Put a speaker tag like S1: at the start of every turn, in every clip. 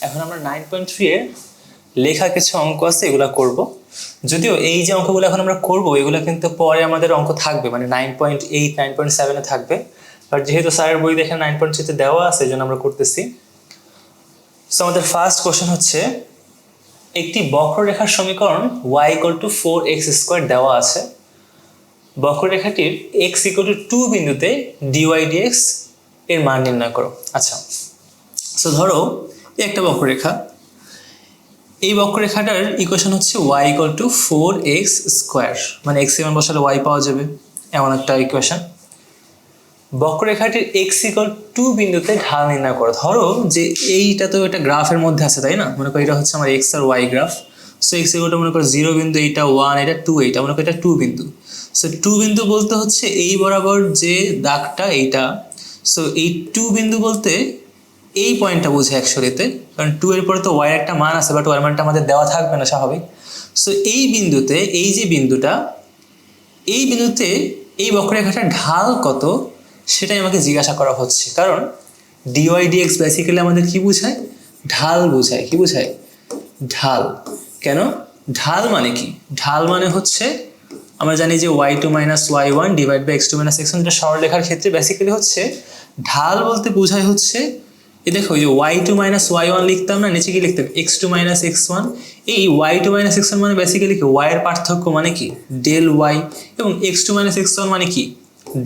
S1: এখন আমরা 9.3 এর লেখা কিছু অঙ্ক আছে, এগুলো করব। যদিও এই যে অঙ্কগুলো এখন আমরা করব এগুলো কিন্তু পরে আমাদের অঙ্ক থাকবে, মানে 9.8 9.7 থাকবে। বাট যেহেতু স্যারের বই দেখে 9.3 দেওয়া আছে, এই জন্য আমরা করতেছি। সো আমাদের ফার্স্ট কোশ্চেন হচ্ছে, একটি বক্ররেখার সমীকরণ y = 4x² দেওয়া আছে। বক্ররেখাটির x = 2 বিন্দুতে dy dx এর মান নির্ণয় করো। আচ্ছা, সো ধরো একটা বক্ররেখা, এই বক্ররেখাটার ইকুয়েশন হচ্ছে y = 4x², মানে x এর মান বসালে y পাওয়া যাবে, এমন একটা ইকুয়েশন। বক্ররেখাটির x = 2 বিন্দুতে ঢাল নির্ণয় করো। ধরো যে এইটা তো একটা গ্রাফের মধ্যে আছে, তাই না? মনে করো এটা হচ্ছে আমার x আর y গ্রাফ। সো x = মনে করো 0 বিন্দু, এইটা 1, এটা 2, এইটা মনে করো এটা 2 বিন্দু। সো 2 বিন্দু বলতে হচ্ছে এই বরাবর যে দাগটা এইটা। সো এই 2 বিন্দু বলতে এই পয়েন্টটা বোঝায় অ্যাকচুয়ালিতে, কারণ 2 এর পরে তো y একটা মান আছে, বাট y মানটা আমাদের দেওয়া থাকবে না, স্বাভাবিক। সো এই বিন্দুতে, এই যে বিন্দুটা, এই বিন্দুতে এই বক্ররেখাটার ঢাল কত সেটাই আমাকে জিজ্ঞাসা করা হচ্ছে। কারণ dy dx বেসিক্যালি আমাদের কি বোঝায়? ঢাল বোঝায়। কি বোঝায়? ঢাল। কেন? ঢাল মানে কি? ঢাল মানে হচ্ছে আমরা জানি যে y2 - y1 / x2 - x1, যেটা সরলরেখার ক্ষেত্রে বেসিক্যালি হচ্ছে ঢাল বলতে বোঝায় হচ্ছে, এই দেখো এই যে y2 - y1 লিখতাম না, নিচে কি লিখতাম? x2 - x1। এই y2 - x1 মানে বেসিক্যালি কি? y এর পার্থক্য মানে কি? Del y। এবং x2 - x1 মানে কি?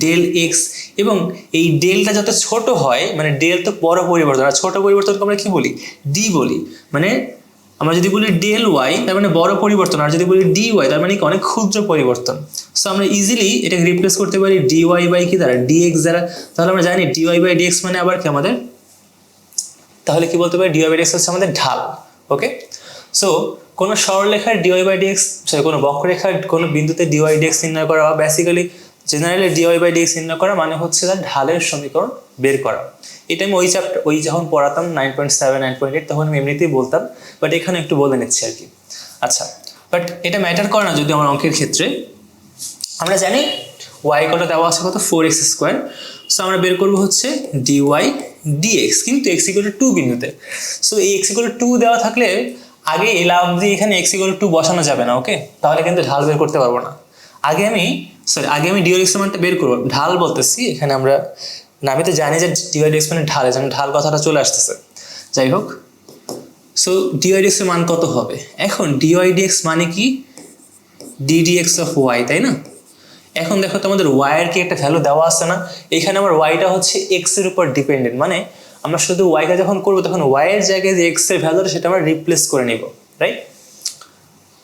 S1: Del x। এবং এই ডেলটা যত ছোট হয়, মানে ডেল তো বড় পরিবর্তন, আর ছোট পরিবর্তনকে আমরা কি বলি? ডি বলি। মানে আমরা যদি বলি ডেল ওয়াই তার মানে বড় পরিবর্তন, আর যদি বলি ডি ওয়াই তার মানে কি? অনেক ক্ষুদ্র পরিবর্তন। সো আমরা ইজিলি এটাকে রিপ্লেস করতে পারি ডি ওয়াই বাই কি দ্বারা? ডিএক্স দ্বারা। তাহলে আমরা জানি ডি ওয়াই বাই ডিএক্স মানে আবার কি আমাদের, তাহলে কি বলতে পারি? ডি ওয়াই বাই ডিএক্স হচ্ছে আমাদের ঢাল। ওকে, সো কোনো সরলরেখার d y by d x, sorry কোনো বক্ররেখার কোনো বিন্দুতে ডি ওয়াই ডিএক্স নির্ণয় করা, বা basically generally d y by d x নির্ণয় করা মানে হচ্ছে তার ঢালের সমীকরণ বের করা। এটা আমি ওই যখন পড়াতাম 9.7 9.8 তখন আমি এমনিতেই বলতাম, বাট এখানে একটু বলে নিচ্ছি আর কি। আচ্ছা, বাট এটা ম্যাটার করে না যদি আমার অঙ্কের ক্ষেত্রে। আমরা জানি y কত দেওয়া আছে, কত? 4x²। সো আমরা বের করবো হচ্ছে dy dx, কিন্তু x = 2 বিন্দুতে। সো এই x = 2 দেওয়া থাকলে আগে লাভ দিয়ে এখানে x = 2 বসানো যাবে না। ওকে, তাহলে কিন্তু ঢাল বের করতে পারবো না। আগে আমি dy dx এর মানটা বের করবো। ঢাল বলতেছি এখানে আমরা, না আমি তো জানি যে dy dx মানে ঢাল, এজন্য ঢাল কথাটা চলে আসতেছে। যাই হোক, সো dy dx এর মান কত হবে? এখন dy dx মানে কি? ddx অফ y, তাই না? এখন দেখো তো আমাদের y এর কি একটা ভ্যালু দেওয়া আছে না? এখানে আমার y-টা হচ্ছে x এর উপর ডিপেন্ডেন্ট, মানে আমরা শুধু y-কে যখন করবো তখন y এর জায়গায় যে x এর ভ্যালুটা সেটা আমরা রিপ্লেস করে নিব, রাইট?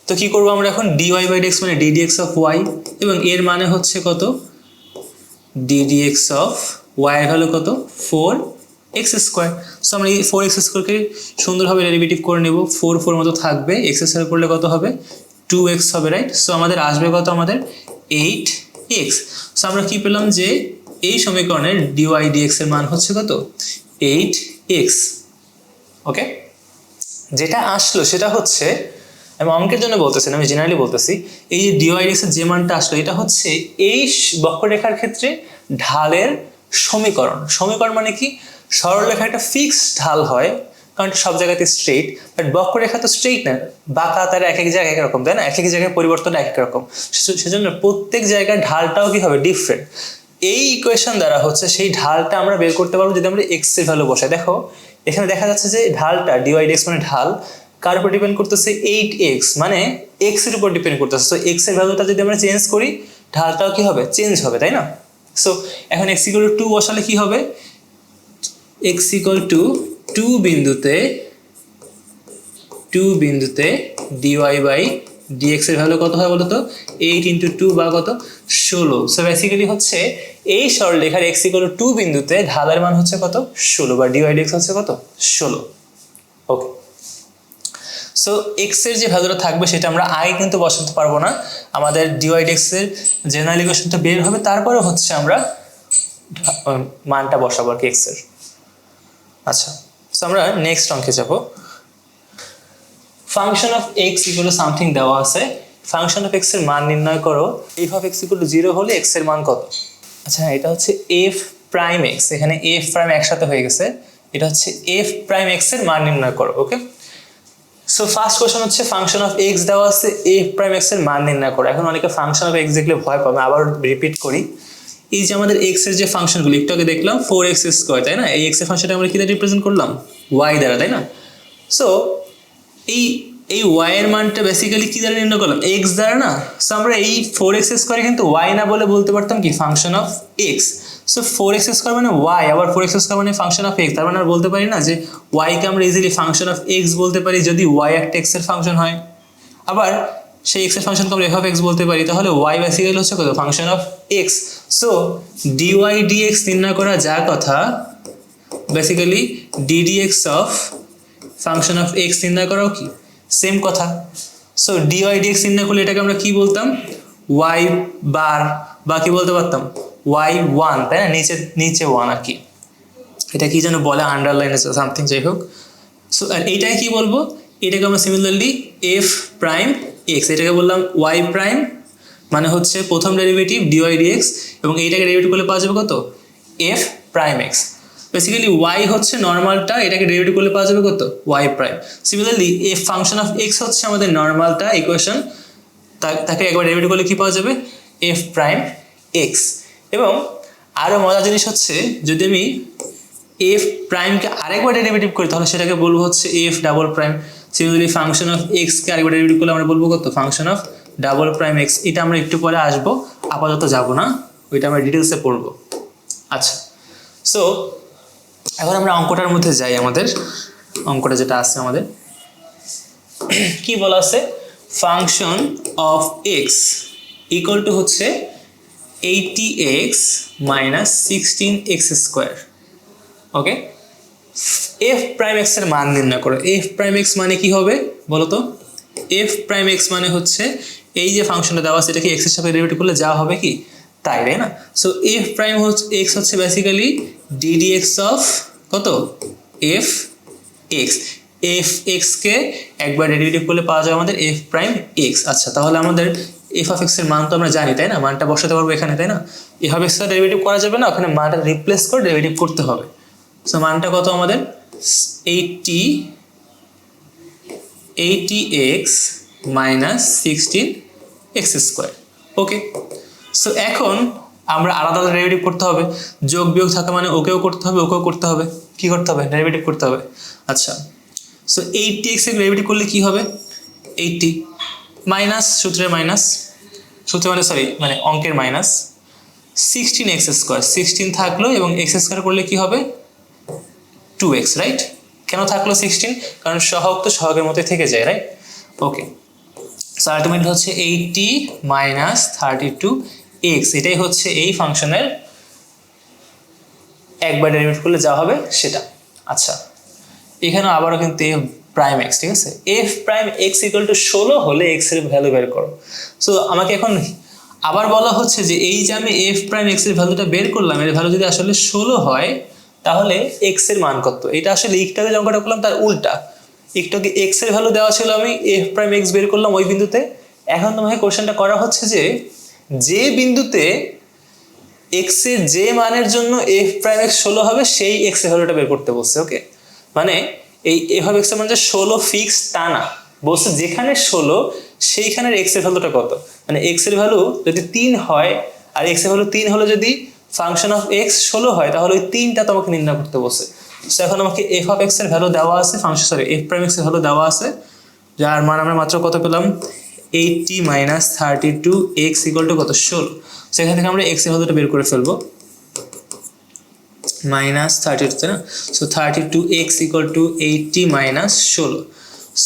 S1: তো কি করবো আমরা এখন? dy বাই dx মানে ddx অফ y, এবং এর মানে হচ্ছে কত? ddx অফ y এর ভ্যালু কত? 4x²। সো আমরা এই 4x² সুন্দরভাবে ডেরিভেটিভ করে নেব। 4 মতো থাকবে, x² করলে কত হবে? 2x হবে, রাইট? সো আমাদের আসবে কত? আমাদের 8x। সো আমরা কি পেলাম? যে এই সমীকরণের dy dx এর মান হচ্ছে কত? 8x। ওকে, যেটা আসলো সেটা হচ্ছে, আমি অঙ্কের জন্য বলতেছি না, আমি জেনারেলি বলতেছি, এই যে dy dx এর যে মানটা আসলো এটা হচ্ছে এই বক্ররেখার ক্ষেত্রে ঢালের সমীকরণ। সমীকরণ মানে কি? সরলরেখা একটা ফিক্সড ঢাল হয়, কারণ সব জায়গাতে স্ট্রেইট, বাট বক্ররেখা তো স্ট্রেইট না, বাঁকা, তার এক এক জায়গায় এক রকম, তাই না? এক এক জায়গায় পরিবর্তন এক এক রকম, সেজন্য প্রত্যেক জায়গায় ঢালটাও কি হবে? ডিফারেন্ট। এই ইকুয়েশন দ্বারা হচ্ছে সেই ঢালটা আমরা বের করতে পারবো যদি আমরা x এর ভ্যালু বসাই। দেখো এখানে দেখা যাচ্ছে যে ঢালটা dy dx মানে ঢাল কার উপর ডিপেন্ড করতেছে? 8x, মানে x এর উপর ডিপেন্ড করতেছে। সো x এর ভ্যালুটা যদি আমরা চেঞ্জ করি ঢালটাও কি হবে? চেঞ্জ হবে, তাই না? সো এখন x = 2 বসালে কি হবে? x = 2 বিন্দুতে dy বাই dx এর ভ্যালু কত হয় বলো তো? 8 × 2 বা কত? 16। সো বেসিক্যালি হচ্ছে এই সরলরেখার x = 2 বিন্দুতে ঢালের মান হচ্ছে কত? 16, বা dy dx হচ্ছে কত? 16। ওকে, সো x এর যে ভ্যালুটা থাকবে সেটা আমরা আগে কিন্তু বসাতে পারবো না, আমাদের dy dx এর জেনারেল ইকুয়েশনটা বের হবে, তারপরে হচ্ছে আমরা মানটা বসাবো আর কি x এর। আচ্ছা, সো আমরা নেক্সট অঙ্কে যাব। ফাংশন অফ x = সামথিং দেওয়া আছে, ফাংশন অফ x এর মান নির্ণয় করো। f অফ x = 0 হলে x এর মান কত? আচ্ছা, এটা হচ্ছে f প্রাইম x, এখানে f প্রাইম একসাথে হয়ে গেছে, এটা হচ্ছে এফ প্রাইম এক্স এর মান নির্ণয় করো। ওকে, সো ফার্স্ট কোশ্চেন হচ্ছে ফাংশন অফ এক্স দেওয়া আছে, এফ প্রাইম এক্স এর মান নির্ণয় করো। এখন অনেকে ফাংশন অফ এক্স দেখলে ভয় পাবে, আবার রিপিট করি। এই যে আমাদের এক্স এর যে ফাংশনগুলো একটু আগে দেখলাম 4x², তাই না? এই এক্স এর ফাংশনটা আমরা কি দ্বারা রিপ্রেজেন্ট করলাম? ওয়াই দ্বারা, তাই না? সো এই এই ওয়াই এর মানটা বেসিক্যালি কি দ্বারা নির্ণয় করলাম? এক্স দ্বারা না। সো আমরা এই 4x² কিন্তু ওয়াই না বলে বলতে পারতাম কি function of x. So 4x² মানে ওয়াই, আবার 4x² মানে ফাংশন অফ এক্স। তার মানে আমরা বলতে পারি না যে ওয়াই কে আমরা ইজিলি ফাংশন অফ এক্স বলতে পারি যদি ওয়াই একটা এক্স এর ফাংশন হয়। আবার সেই এক্স এর ফাংশনকে আমরা এফ অফ এক্স বলতে পারি। তাহলে ওয়াই বেসিক্যালি হচ্ছে কত? Function of x. So d y d x নির্ণয় করা যা কথা, basically d d x of function of x নির্ণয় করাও কি সেম কথা। সো ডিওয়াই ডিএক্স নির্ণয় করলে এটাকে আমরা কি বলতাম? ওয়াই বার, বা কি বলতে পারতাম? ওয়াই ওয়ান, তাই না? নিচে নিচে ওয়ান আর কি, এটা কি যেন বলে, আন্ডারলাইন আছে সামথিং, যাই হোক। সো আর এইটাকে কি বলবো? এটাকে আমরা সিমিলারলি এফ প্রাইম এক্স, এটাকে বললাম ওয়াই প্রাইম, মানে হচ্ছে প্রথম ডেরিভেটিভ ডিওয়াই ডিএক্স, এবং এইটাকে ডেরিভেটিভ করলে পাওয়া যাবে কত? F prime x. Basically y হচ্ছে নর্মালটা, এটাকে ডেরিভেটিভ করলে পাওয়া যাবে কত? Y prime. Similarly f function of x হচ্ছে আমাদের নর্মালটা ইকুয়েশন, তাকে একবার ডেরিভেটিভ করলে কি পাওয়া যাবে? F prime x. এবং আরও মজার জিনিস হচ্ছে, যদি আমি এফ প্রাইমকে আরেকবার ডেরিভেটিভ করি তাহলে সেটাকে বলবো হচ্ছে F double prime. Similarly function of এক্সকে আরেকবার ডেরিভেটিভ করলে আমরা বলবো কত? Function of double prime x. এটা আমরা একটু পরে আসবো, আপাতত যাবো না, ওইটা আমরা ডিটেলসে পড়বো। আচ্ছা, সো এখন আমরা অঙ্কটার মধ্যে যাই। আমাদের অঙ্কটা যেটা আছে আমাদের কি বলা আছে? Function of x equal to হচ্ছে 80x মাইনাস 16x²। ওকে, এফ প্রাইম এক্স এর মান নির্ণয় করো। এফ প্রাইম এক্স মানে কি হবে বলো তো? এফ প্রাইম এক্স মানে হচ্ছে এই যে ফাংশনটা দেওয়া আছে, এটাকে এক্স এর সাথে ডেরিভেটিভ করলে যা হবে কি তাই, তাই না? সো এফ প্রাইম হচ্ছে এক্স হচ্ছে বেসিক্যালি ডিডিএক্স অফ কত? F x. এফ এক্সকে একবার ডেরিভেটিভ করলে পাওয়া যাবে আমাদের এফ প্রাইম এক্স। আচ্ছা, তাহলে আমাদের এফ অফ এক্স এর মান তো আমরা জানি, তাই না? মানটা বসাতে পারবো এখানে, তাই না? এফ অফ এক্স এর ডেরিভেটিভ করা যাবে না, ওখানে মানটা রিপ্লেস করে ডেরিভেটিভ করতে হবে। সো মানটা কত আমাদের? 80x minus 16x²। ওকে, সো এখন আমরা আলাদা আলাদা ডেরিভেটিভ করতে হবে। যোগ বিয়োগ থাকা মানে ওকেও করতে হবে, ওকেও করতে হবে। কি করতে হবে? ডেরিভেটিভ করতে হবে। আচ্ছা, সো 80x এর ডেরিভেটিভ করলে কি হবে? 80 মাইনাস সূত্রের মাইনাস, সূত্রে মানে সরি মানে অঙ্কের মাইনাস 16x², 16 থাকলো, এবং x² করলে কি হবে? 2x, right? কেন থাকলো 16? কারণ সহগ তো সহগের মতোই থেকে যায়, রাইট? ওকে, সো আলটিমেটলি হচ্ছে 80 মাইনাস 32x, এটাই হচ্ছে এই ফাংশনের একবার ডেরিভেটিভ করলে যা হবে সেটা। আচ্ছা, এখানে আবারও কিন্তু এফ প্রাইম এক্স, ঠিক আছে? F prime x equal to 16 হলে এক্স এর ভ্যালু বের করো। সো আমাকে এখন আবার বলা হচ্ছে যে এই যে আমি এফ প্রাইম এক্স এর ভ্যালুটা বের করলাম, এর ভ্যালু যদি আসলে 16 হয় তাহলে এক্স এর মান কত? এটা আসলে একটাকে যে অঙ্কটা করলাম তার উল্টা। একটাকে এক্স এর ভ্যালু দেওয়া ছিল, আমি এফ প্রাইম এক্স বের করলাম ওই বিন্দুতে। এখন তোমাকে কোশ্চেনটা করা হচ্ছে যে বিন্দুতে এক্স এর যে মানের জন্য এফ প্রাইম এক্স 16 হবে সেই এক্স এর ভ্যালুটা বের করতে বলছে। ওকে, মানে এই এফ অফ এক্স এর মানে 16 ফিক্স তা না, বলছে যেখানে 16 সেইখানের এক্স এর ভ্যালুটা কত। মানে এক্স এর ভ্যালু যদি 3 হয় আর এক্স এর ভ্যালু 3 হলে যদি ফাংশন অফ এক্স 16 হয় তাহলে ওই 3টা তোমাকে নির্ণয় করতে বলছে। সো এখন আমাকে এফ অফ এক্স এর ভ্যালু দেওয়া আছে, function sorry F prime x এর ভ্যালু দেওয়া আছে, যার মান আমরা মাত্র কত পেলাম? 80 মাইনাস 32x ইকুয়াল টু কত? 16। সেখান থেকে আমরা এক্স এর ভ্যালুটা বের করে ফেলবো, মাইনাস 32, তাই না? So 32x equal to 80 minus 16।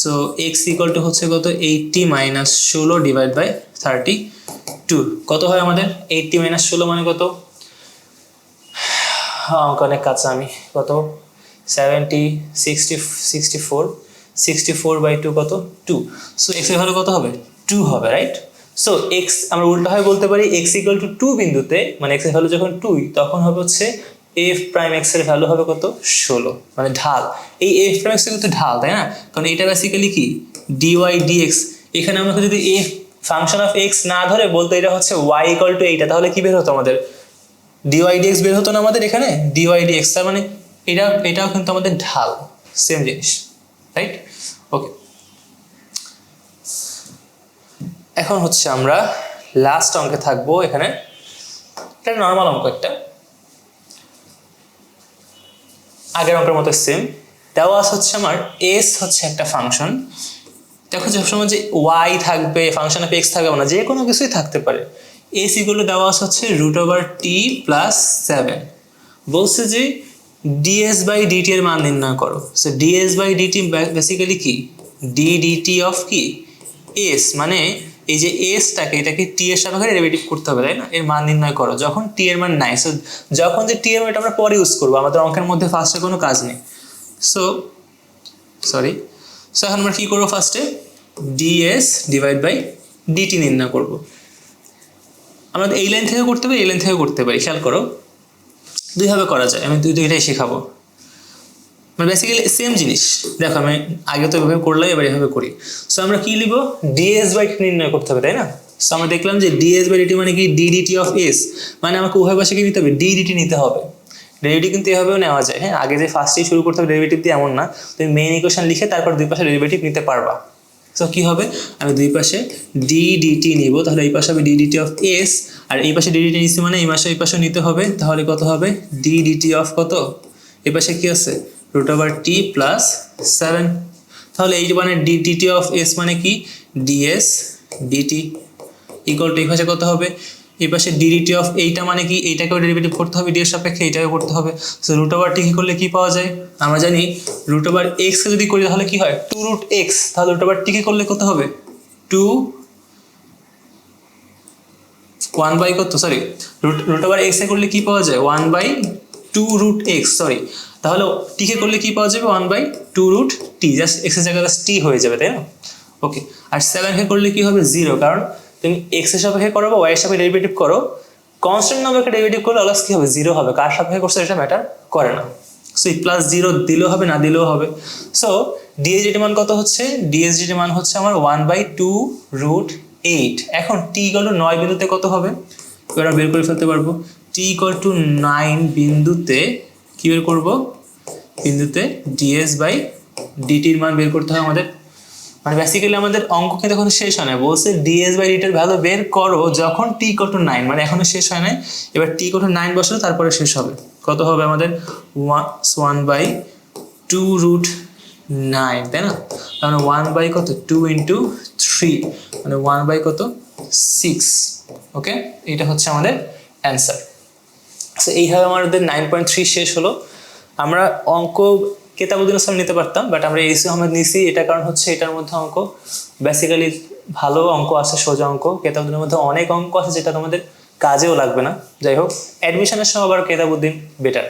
S1: So x equal to হচ্ছে কত? 80 মাইনাস 16 ডিভাইড বাই 32। কত হয় আমাদের? 80 মাইনাস 16 মানে কত? অনেক কাছে আমি, কত? 70, 60, 64, 64 বাই 2 কত? 2। সো x এর ভ্যালু কত হবে? 2 হবে, রাইট? সো x আমরা উল্টাভাবে বলতে পারি x ইকুয়াল টু 2 বিন্দুতে, মানে x এর ভ্যালু যখন 2 তখন হবে হচ্ছে এফ প্রাইম এক্স এর ভ্যালু হবে কত? 16, মানে ঢাল। এই এফ প্রাইম এক্স এর কিন্তু ঢাল, তাই না? কারণ এটা বেসিক্যালি কি ডিওয়াই ডিএক্স। এখানে আমরা যদি এফ ফাংশন অফ এক্স না ধরে বলতো এটা হচ্ছে ওয়াই ইকুয়াল টু এইটা, তাহলে কি বের হতো আমাদের? ডিওয়াই ডিএক্স বের হতো না আমাদের এখানে? ডিওয়াই ডিএক্স, তার মানে এটাও কিন্তু আমাদের ঢাল, সেম জিনিস, রাইট? ওকে, এখন হচ্ছে আমরা লাস্ট অঙ্কে থাকবো। এখানে এটা নর্মাল অঙ্ক, একটা আগের অঙ্কের মতো সেম। দেওয়া হচ্ছে আমার এস হচ্ছে একটা ফাংশন। দেখো সবসময় যে ওয়াই থাকবে, ফাংশন অফ এক্স থাকবে না, যে কোনো কিছুই থাকতে পারে। এস ইকুয়াল টু দেওয়া হচ্ছে √t+7। বলছে যে ডিএস বাই ডিটি এর মান নির্ণয় করো। So d s by d t basically কি, ডি ডিটি অফ কি এস, মানে এই যে এসটাকে, এটাকে টি এর সাপেক্ষে ডেরিভেটিভ করতে হবে, তাই না? এর মান নির্ণয় করো যখন টি এর মান নাই। সো যখন যে টি এর মান, এটা আমরা পরে ইউজ করবো, আমাদের অঙ্কের মধ্যে ফার্স্টে কোনো কাজ নেই। সো এখন আমরা কি করবো, ফার্স্টে ডিএস ডিভাইড বাই ডিটি নির্ণয় করবো। আমরা এই লাইন থেকে করতে পারি, এই লাইন থেকে করতে পারি, খেয়াল করো দুইভাবে করা যায়, আমি দুইটাই শেখাবো। মানে বেসিক্যালি সেম জিনিস। দেখো আমি আগে তো এভাবে করলাম, এবার এভাবে করি। সো আমরা কি লিখবো, ডিএস বাই টি নির্ণয় করতে হবে, তাই না? সো আমরা দেখলাম যে ডিএস বাই ডিটি মানে কি, ডি ডিটি অফ এস, মানে আমাকে উভয় পাশে কি নিতে হবে, ডি ডিটি নিতে হবে। ডেরিভেটিভ কিন্তু এভাবেও নেওয়া যায়, হ্যাঁ? আগে যে ফার্স্টেই শুরু করতে হবে ডেরিভেটিভ দিয়ে, এমন না। তুমি মেইন ইকুয়েশন লিখে তারপর দুই পাশে ডেরিভেটিভ নিতে পারবা। সো কি হবে, আমি দুই পাশে ডি ডিটি নিব, তাহলে এই পাশে হবে ডি ডিটি অফ এস, আর এই পাশে ডি ডিটি নিচ্ছি মানে এই পাশে নিতে হবে, তাহলে কত হবে, ডি ডিটি অফ কত, এই পাশে কি আছে, √t+7। তাহলে এই মানে ডি ডিটি অফ এস মানে কি, ডিএস ডিটি ইকুয়াল টু এই পাশে কত হবে, এই পাশে ডি ডিটি অফ এইটা মানে কি, এইটাকেও ডেরিভেটিভ করতে হবে, ডি এর সাপেক্ষে এইটাকে করতে হবে। সো √t কি করলে কি পাওয়া যায়, আমরা জানি √x যদি করি তাহলে কি হয়, 2√x। তাহলে √t কি করলে কত হবে, 1 বাই কত, সরি √x এ করলে কি পাওয়া যায়, 1/2√x, সরি। তাহলে টি কে করলে কি পাওয়া যাবে, 1/2√t, জাস্ট x এর জায়গায় টি হয়ে যাবে, তাই না? ওকে, আর 7 কে করলে কি হবে, 0, কারণ তুমি x এর সাপেক্ষে করো বা y এর সাপেক্ষে ডেরিভেটিভ করো, কনস্ট্যান্ট নাম্বারকে ডেরিভেটিভ করলে অলওয়েজ কি হবে, 0 হবে। কার সাপেক্ষে করছে এটা ম্যাটার করে না। সো এই +0 দিলেও হবে, না দিলেও হবে। সো ডিএসডিটি মান কত হচ্ছে, ডিএসডিটি মান হচ্ছে আমার 1/2√8। এখন t = 9 বিন্দুতে কত হবে, এবার বের করে ফেলতে পারবো। t = 9 বিন্দুতে কি বের করব, বিন্দুতে ডিএস বাই ডিটির মান বের করতে হবে আমাদের। মানে বেসিক্যালি আমাদের অঙ্ক কিন্তু এখন শেষ হয় না, বলছে ডিএস বাই ডিটির ভ্যালু বের করো যখন t = 9, মানে এখনো শেষ হয় নাই। এবার t = 9 বসালে তারপরে শেষ হবে। কত হবে আমাদের, 1/2√9, তাই না? তাহলে 1 কত, 2 × 3, মানে 1/6। ওকে, এটা হচ্ছে আমাদের অ্যান্সার। সো এইভাবে আমাদের 9.3 শেষ হলো। আমরা অঙ্ক কেতাবুদ্দিন আসলাম নিতে পারতাম, বাট আমরা এইসি আহমেদ নিছি। এটা কারণ হচ্ছে এটার মধ্যে অঙ্ক বেসিক্যালি ভালো অঙ্ক আছে, সোজা অঙ্ক। কেতাবুদ্দিনের মধ্যে অনেক অঙ্ক আছে যেটা তোমাদের কাজেও লাগবে না। যাই হোক, অ্যাডমিশনের সময় আবার কেতাবুদ্দিন বেটার।